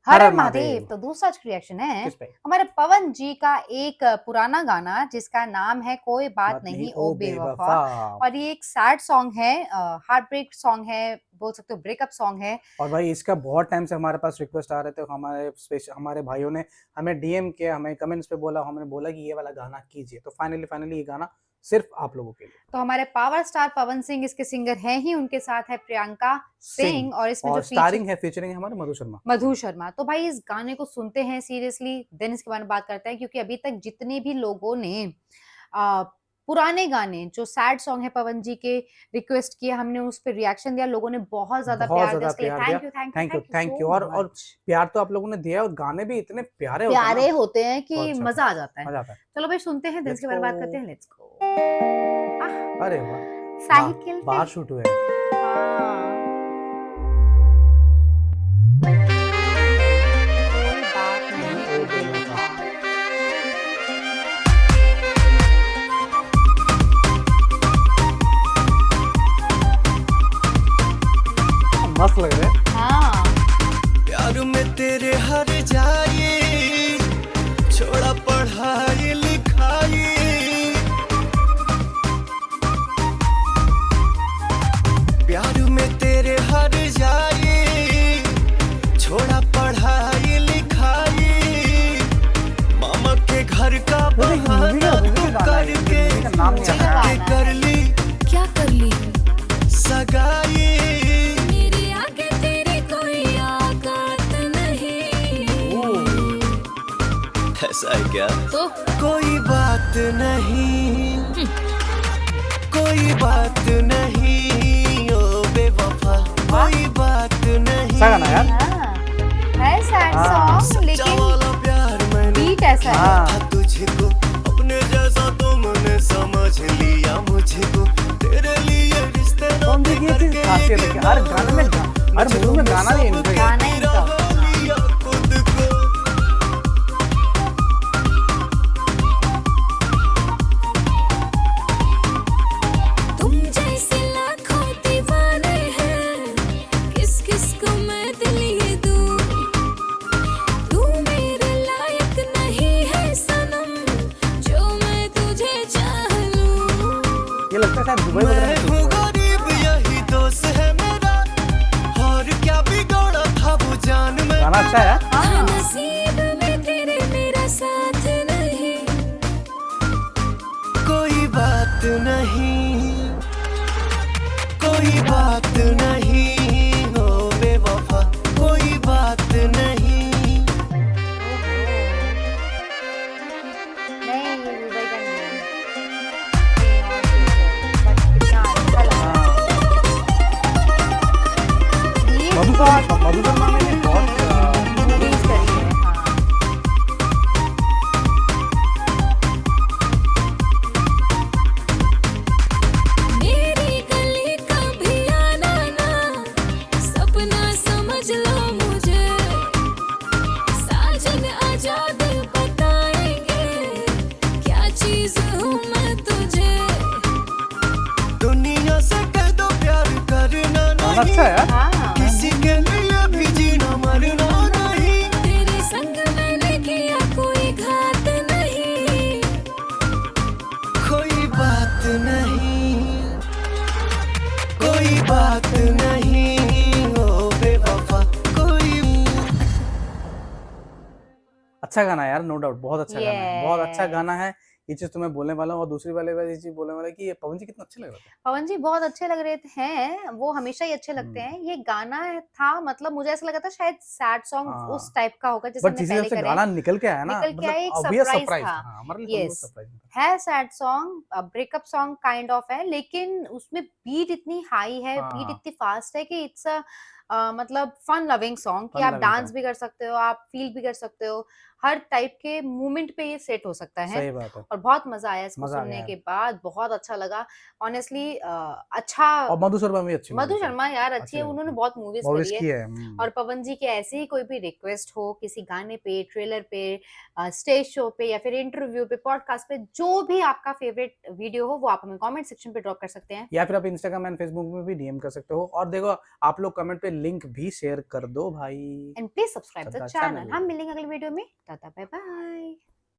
हर हर हर हर महादेव। महादेव। तो दूसरा रिएक्शन है किस पे? हमारे पवन जी का एक पुराना गाना जिसका नाम है कोई बात बात नहीं नहीं ओ ओ बेवफा। बेवफा। और ये एक सैड सॉन्ग है, हार्ट ब्रेक सॉन्ग है, बोल सकते हो ब्रेकअप सॉन्ग है। और भाई इसका बहुत टाइम से हमारे पास रिक्वेस्ट आ रहे थे, हमारे भाइयों ने हमें डीएम किया, हमें कमेंट्स पे बोला, हमने बोला कि ये वाला गाना कीजिए, तो फाइनली ये गाना सिर्फ आप लोगों के लिए। तो हमारे पावर स्टार पवन सिंह इसके सिंगर हैं ही, उनके साथ है प्रियंका सिंह और इसमें जो स्टारिंग है, फीचरिंग है हमारे मधु शर्मा। तो भाई इस गाने को सुनते हैं सीरियसली, देन इसके बारे में बात करते हैं, क्योंकि अभी तक जितने भी लोगों ने आ, पुराने गाने जो सैड सॉन्ग है पवन जी के रिक्वेस्ट किए, हमने उस पर रिएक्शन दिया, लोगों ने बहुत ज्यादा प्यार दिया, इसके लिए दिया। Thank you. और प्यार तो आप लोगों ने दिया, और गाने भी इतने प्यारे होते हैं कि बहुत अच्छा मजा आ जाता है। मजा आता है। चलो भाई सुनते हैं, देन Let's इसके बारे में बात go। करते हैं। Let's go. अरे वाह, साइकिल बाहर पे शूट हुए हैं। हाँ। कोई बात नहीं ओ ओ बेवफा। मस्त लग रहे हैं। हाँ। प्यार में तेरे हर जाए, छोड़ा पढ़ाई लिखाई, प्यार में तेरे हर जाए, छोड़ा पढ़ाई लिखाई, मामा के घर का बहाना करके जाके कर ली, क्या कर ली सगाई। मेरे आगे तेरी कोई औकात नहीं। ऐसा है क्या? तो कोई बात नहीं, कोई बात नहीं ओ बेवफा, कोई बात नहीं। अच्छा गाना यार। हाँ, है सैड हाँ। सॉन्ग, सच्चा लेकिन वाला प्यार मैंने बीट ऐसा है। हाँ। था तुझको, अपने जैसा तुमने समझ लिया मुझको, तेरे लिए रिश्ते कौन सी ये चीज खासियत है कि हर गाने में हर मूवी में गाना ही इनका ही है। गाना इनका। लिया खुद को। तुम जैसे लाखों दीवाने हैं, किस किस को मैं दिल ये दूं। तू मेरे लायक नहीं है सनम, जो मैं तुझे चाह लूं। ये लगता है शायद दुबई वगैरह मैं में हूँ शूट हुआ है। गरीब यही दोस्त है मेरा, और क्या बिगड़ा था वो जान में। गाना अच्छा है। हाँ, नसीब में तेरे मेरा साथ नहीं। कोई बात नहीं, कोई बात नहीं ओ बेवफा, कोई बात नहीं। नहीं, ये दुबई का नहीं है, कहीं और शूट है, बट कितना अच्छा लगा। ये मधु शर्मा ने भी बहुत मूवीज करी है। हाँ। मेरी गली का भी आना ना, सपना समझ लो मुझे। साजन आजाद बताएंगे, क्या चीज हूँ मैं तुझे। दुनिया से कह दो प्यार करना गाना नहीं, अच्छा है यार। हाँ। किसी के लिए भी जीना मरना नहीं। तेरे संग मैंने किया कोई घात नहीं। कोई बात नहीं, कोई बात नहीं ओ बेवफा, कोई। अच्छा गाना है यार, नो डाउट, बहुत अच्छा गाना है, बहुत अच्छा Yes. गाना है। ये चीज तो मैं बोलने वाला हूँ, और दूसरी वाले ये चीज बोलने वाला है कि ये पवन जी कितना अच्छे लग रहे थे। पवन जी बहुत अच्छे लग रहे हैं, वो हमेशा ही अच्छे लगते हैं। ये गाना था, मतलब मुझे ऐसा लगा था शायद सैड सॉन्ग हाँ। उस टाइप का होगा जैसे बट हमने जिस हिसाब पहले से करे गाना निकल के आया ना, निकल के आया, एक obvious सरप्राइज surprise था। हाँ, हमारे लिए यस, सरप्राइज था। है sad song, breakup song kind of है, लेकिन उसमें बीट इतनी हाई है, बीट हाँ। इतनी फास्ट है कि इट्स मतलब फन लविंग सॉन्ग कि Fun आप loving डांस song। भी कर सकते हो, आप फील भी कर सकते हो, हर टाइप के मूवमेंट पे ये सेट हो सकता है। सही बात है। और बहुत मजा आया इसको मजा आ सुनने गया के यार। बाद, बहुत अच्छा लगा ऑनेस्टली। अच्छा, और मधु शर्मा भी अच्छी मधु लगी थी। शर्मा यार अच्छी है, लगी उन्होंने थी। बहुत मूवीज मूवीज करी की है। है। और पवन जी के ऐसे ही कोई भी रिक्वेस्ट हो किसी गाने पे, ट्रेलर पे, स्टेज शो पे, या फिर इंटरव्यू पे, पॉडकास्ट पे, जो भी आपका फेवरेट वीडियो हो वो आप हमें कमेंट सेक्शन पे ड्रॉप कर सकते हैं। या फिर आप इंस्टाग्राम एंड फेसबुक में भी डीएम कर सकते हो। और देखो, आप लोग कमेंट पे लिंक भी शेयर कर दो भाई। एंड प्लीज सब्सक्राइब द सबका चैनल। चैनल। हम मिलेंगे अगले वीडियो में। Tata bye bye.